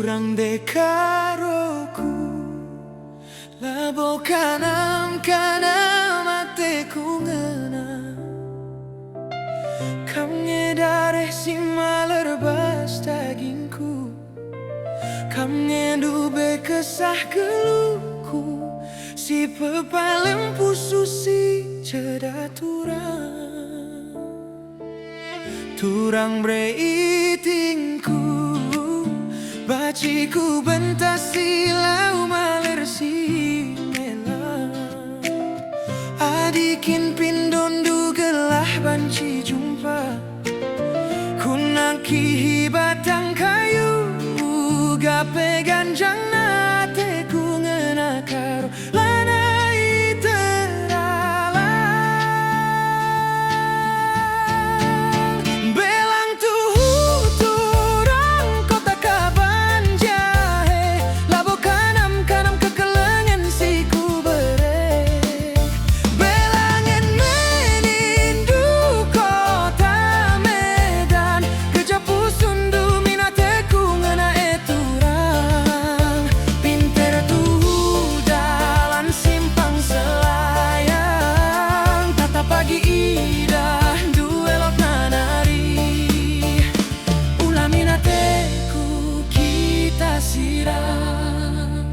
Turang dekaroku labo kanam ateku ngena kamnya dareh si malerbas dagingku kamnya dube kesah geluku si pepalem pususi ceda turang breitingku baciku bentasi lau maler si mela adikin pindondu gelah banci jumpa kunaki batang kayu gape ganjang nateku ngena karo lanai teralang belang tuhu turang kota kabanjahe labo kanam kekelengan siku bereng belangen menindu kota Medan kejapu sundu minateku ngena eturang pinter tuhu dalan simpang selayang tata pagi idah duelok nanari ulah minateku kita sirang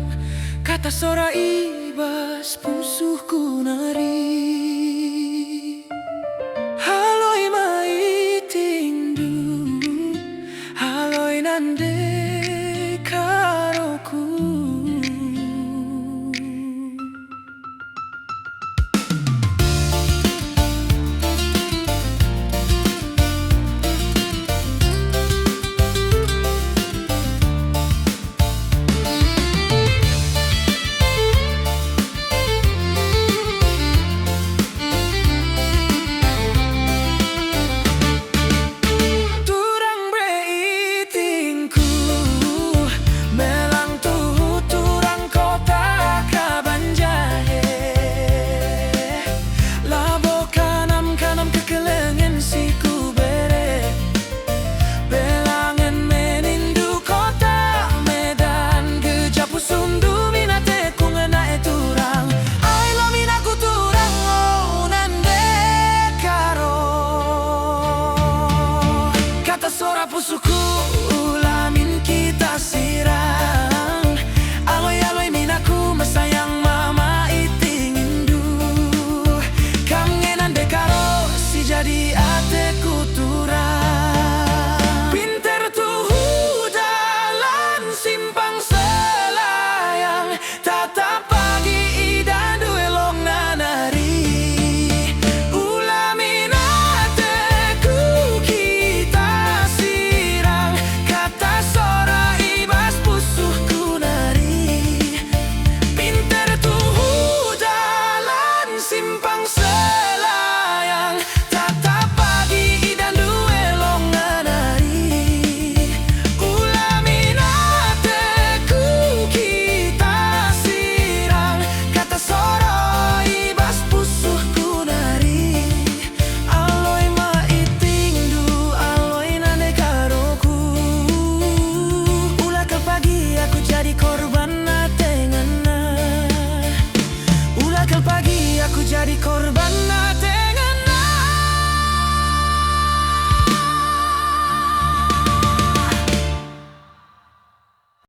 kata sora ibas pusuhku nari haloi maitingdu haloi nande karoku turang breitingku melang tuhu turang kota kabanjahe labo kanam kekelengan siku bere belangen menindu kota Medan gejapu sundu minateku ngena eturang ailo minaku turang oh nande karo kata sora pusuku ulamin kita sirang aloi minaku mesayang mama iting indu kam ngenande karo si jadi